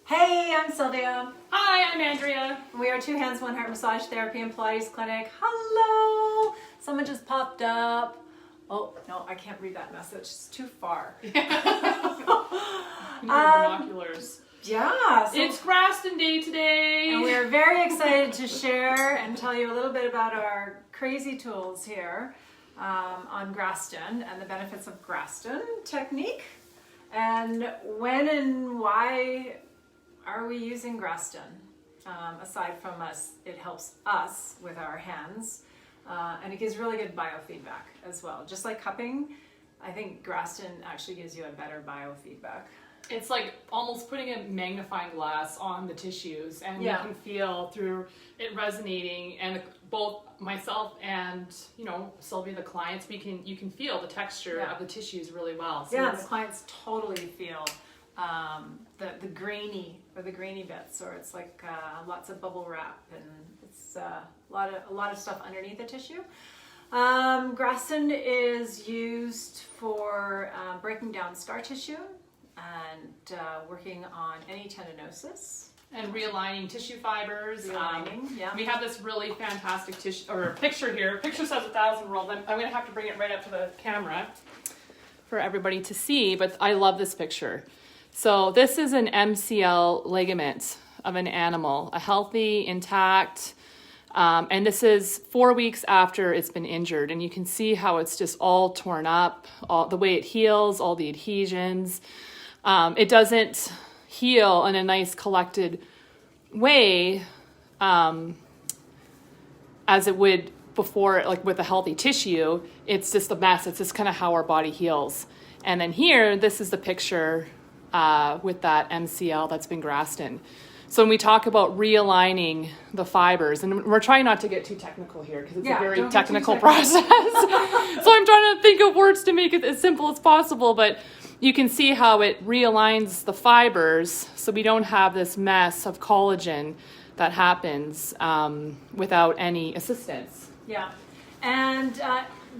Hey, I'm Sylvia. Hi, I'm Andrea. We are Two Hands, One Heart Massage Therapy and Pilates Clinic. Hello! Someone just popped up. Oh, no, I can't read that message. It's too far. You need binoculars. Yeah. It's Graston Day today. And we are very excited to share and tell you a little bit about our crazy tools here on Graston and the benefits of Graston technique. And when and why are we using Graston? Aside from us, it helps us with our hands, and it gives really good biofeedback as well. Just like cupping, I think Graston actually gives you a better biofeedback. It's like almost putting a magnifying glass on the tissues, and Yeah. you can feel through it resonating. And both myself and Sylvia, the clients, you can feel the texture of the tissues really well. So Yeah, the clients totally feel the grainy bits, or it's like lots of bubble wrap, and it's a lot of stuff underneath the tissue. Graston is used for breaking down scar tissue and working on any tendinosis. and realigning tissue fibers. Realigning, yeah. We have this really fantastic picture here. Picture says 1,000 words. I'm going to have to bring it right up to the camera for everybody to see, but I love this picture. So this is an MCL ligament of an animal, a healthy, intact, and this is 4 weeks after it's been injured, and you can see how it's just all torn up, all the way it heals, all the adhesions. It doesn't heal in a nice collected way as it would before, like with a healthy tissue. It's just a mess. It's just kind of how our body heals. And then here, this is the picture with that MCL that's been Graston. So when we talk about realigning the fibers, and we're trying not to get too technical here because it's a very technical process. So I'm trying to think of words to make it as simple as possible, but you can see how it realigns the fibers so we don't have this mess of collagen that happens without any assistance. Yeah, and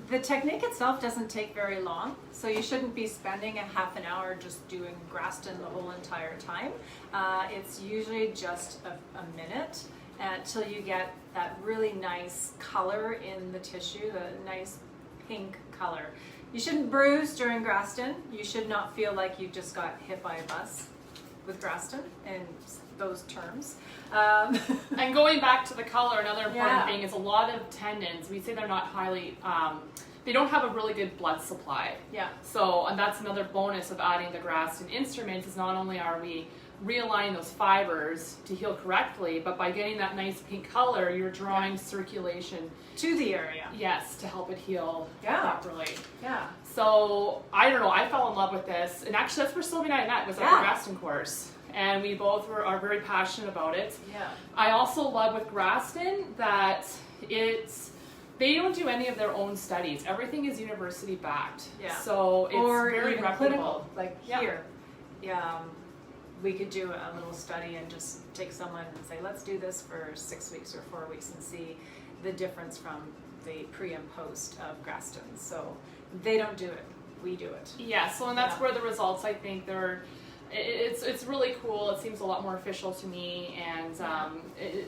the technique itself doesn't take very long, so you shouldn't be spending a half an hour just doing Graston the whole entire time. It's usually just a minute until you get that really nice color in the tissue, the nice pink color. You shouldn't bruise during Graston. You should not feel like you just got hit by a bus with Graston in those terms. And going back to the color, another important Yeah. thing is a lot of tendons, we say they're not highly, they don't have a really good blood supply. Yeah. So, and that's another bonus of adding the Graston instruments, is not only are we realigning those fibers to heal correctly, but by getting that nice pink color, you're drawing circulation, To the area. yes, to help it heal Yeah. properly. Yeah. So, I don't know, I fell in love with this, and actually that's where Sylvia and I met, was at Yeah. the Graston course. And we both are very passionate about it. Yeah. I also love with Graston that they don't do any of their own studies. Everything is university backed. Yeah. So it's Or very even reputable. clinical, like Yeah. here. Yeah, we could do a little study and just take someone and say, let's do this for 6 weeks or 4 weeks and see the difference from the pre and post of Graston. So they don't do it, we do it. Yeah, so and that's Yeah. where the results, I think, it's really cool. It seems a lot more official to me, and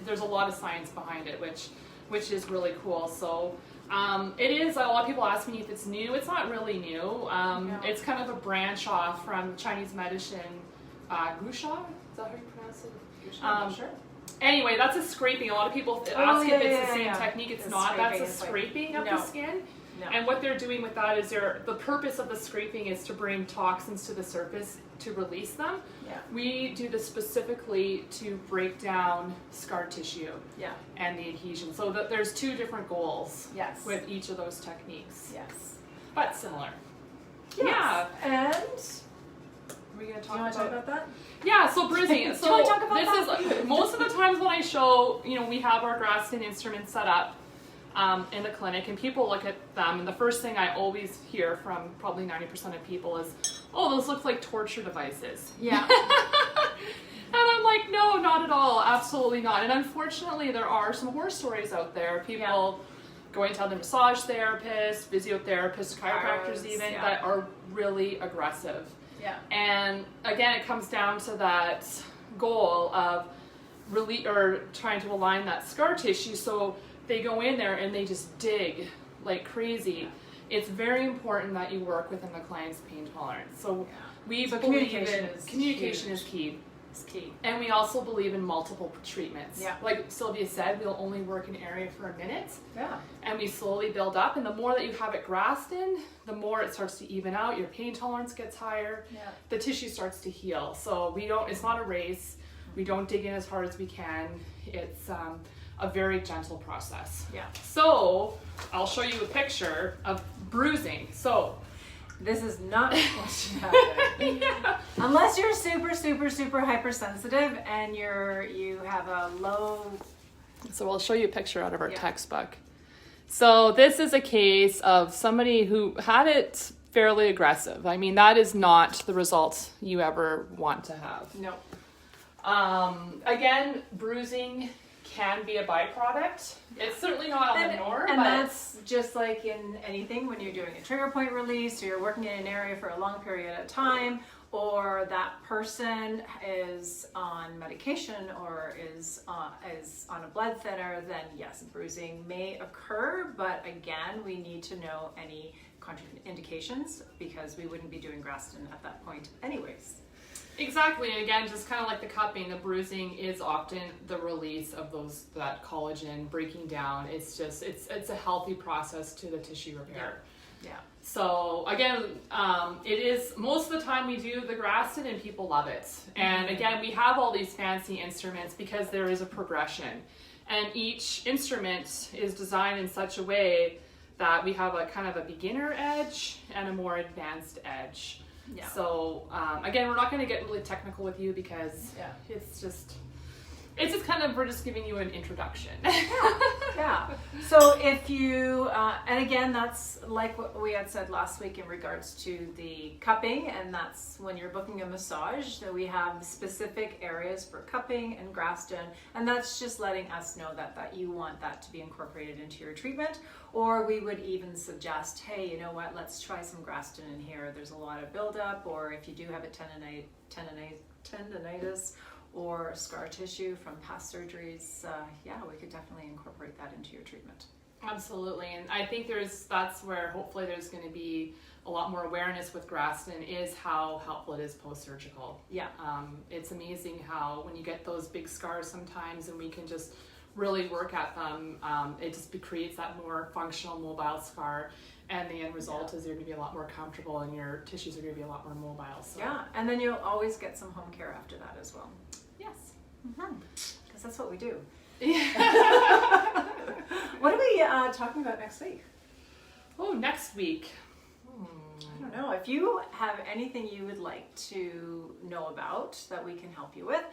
there's a lot of science behind it, which is really cool. So it is, a lot of people ask me if it's new. It's not really new. No. It's kind of a branch off from Chinese medicine, gusha, is that how you pronounce it? Sure. Anyway, that's a scraping. A lot of people ask yeah, if it's yeah, the same yeah. technique. It's The not. That's scraping a is like- scraping of No. the skin. No. And what they're doing with that is the purpose of the scraping is to bring toxins to the surface to release them. Yeah. We do this specifically to break down scar tissue Yeah. and the adhesion. So there's two different goals Yes. with each of those techniques, Yes. but similar. Yes. Yeah. And Are we going to do talk you want to talk about that? Yeah, so bruising. Do you So wanna talk about this that? is most of the times when I show, we have our Graston instruments set up in the clinic, and people look at them, and the first thing I always hear from probably 90% of people is, "Oh, those look like torture devices." Yeah. And I'm like, no, not at all, absolutely not. And unfortunately, there are some horror stories out there. People going to other massage therapists, physiotherapists, chiropractors even, that are really aggressive. Yeah. And again, it comes down to that goal of really or trying to align that scar tissue. So they go in there and they just dig like crazy. It's very important that you work within the client's pain tolerance. So we So believe communication is is key. It's key. And we also believe in multiple treatments. Yeah. Like Sylvia said, we'll only work an area for a minute. Yeah. And we slowly build up. And the more that you have it grassed in, the more it starts to even out. Your pain tolerance gets higher. Yeah. The tissue starts to heal. So it's not a race. We don't dig in as hard as we can. It's a very gentle process. Yeah. So I'll show you a picture of bruising. So This is not what should happen. Unless you're super, super, super hypersensitive and you have a low. So I'll show you a picture out of our Yeah. textbook. So this is a case of somebody who had it fairly aggressive. I mean, that is not the result you ever want to have. No. Again, bruising can be a byproduct. It's certainly not on the norm, And but that's just like in anything when you're doing a trigger point release or you're working in an area for a long period of time, or that person is on medication or is on a blood thinner, then yes, bruising may occur. But again, we need to know any contraindications because we wouldn't be doing Graston at that point anyways. exactly. And again, just kind of like the cupping, the bruising is often the release of that collagen breaking down. It's just it's a healthy process to the tissue repair. Yeah. So again, it is most of the time we do the Graston and people love it. And again, we have all these fancy instruments because there is a progression, and each instrument is designed in such a way that we have a kind of a beginner edge and a more advanced edge. Yeah. So again, we're not going to get really technical with you because Yeah. it's just kind of, we're just giving you an introduction. Yeah. So if you, and again, that's like what we had said last week in regards to the cupping, and that's when you're booking a massage, that we have specific areas for cupping and Graston, and that's just letting us know that you want that to be incorporated into your treatment. Or we would even suggest, hey, you know what, let's try some Graston in here. There's a lot of buildup, or if you do have a tendonitis or scar tissue from past surgeries, we could definitely incorporate that into your treatment. Absolutely, and I think that's where hopefully there's going to be a lot more awareness with Graston, is how helpful it is post-surgical. Yeah. It's amazing how when you get those big scars sometimes and we can just really work at them, it just creates that more functional mobile scar, and the end result is you're going to be a lot more comfortable and your tissues are going to be a lot more mobile. So. Yeah, and then you'll always get some home care after that as well. Yes. Because that's what we do. Yeah. What are we talking about next week? Oh, next week. I don't know. If you have anything you would like to know about that we can help you with,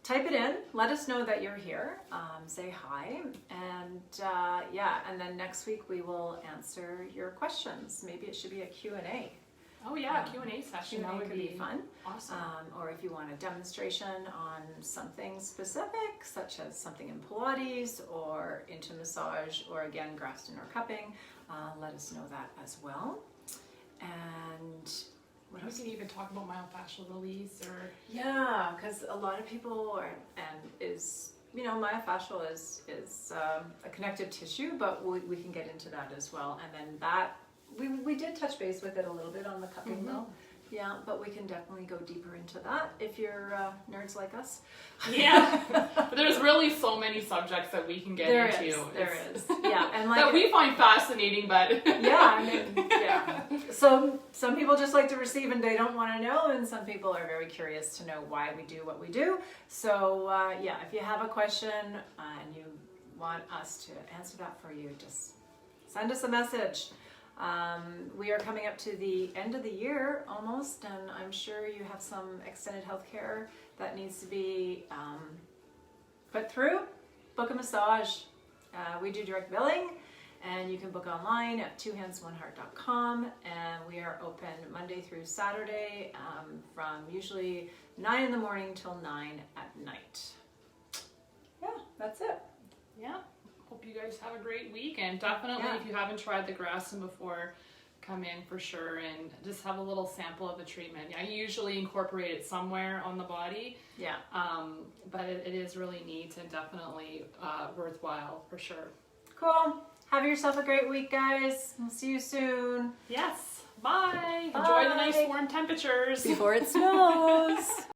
type it in. Let us know that you're here. Say hi. And and then next week we will answer your questions. Maybe it should be a Q&A. Oh yeah, Q&A session. Q&A That would could be fun. Awesome. Or if you want a demonstration on something specific, such as something in Pilates or into massage, or again, Graston or cupping, let us know that as well. And what We else? can even talk about myofascial release or... Yeah, because a lot of people myofascial is a connective tissue, but we can get into that as well. And then that, we did touch base with it a little bit on the cupping though. Yeah, but we can definitely go deeper into that if you're nerds like us. Yeah, but there's really so many subjects that we can get into. There is. Yeah, and like that we find fascinating, but yeah. So some people just like to receive and they don't want to know, and some people are very curious to know why we do what we do. So if you have a question and you want us to answer that for you, just send us a message. We are coming up to the end of the year almost, and I'm sure you have some extended health care that needs to be put through. Book a massage. We do direct billing, and you can book online at twohandsoneheart.com, and we are open Monday through Saturday from usually 9 in the morning till 9 at night. Yeah, that's it. yeah. Hope you guys have a great week, and definitely if you haven't tried the Graston before, come in for sure and just have a little sample of the treatment. I usually incorporate it somewhere on the body, Yeah. but it is really neat and definitely worthwhile for sure. Cool. Have yourself a great week, guys. We'll see you soon. Yes. Bye. Enjoy the nice Bye. warm temperatures. Before it snows.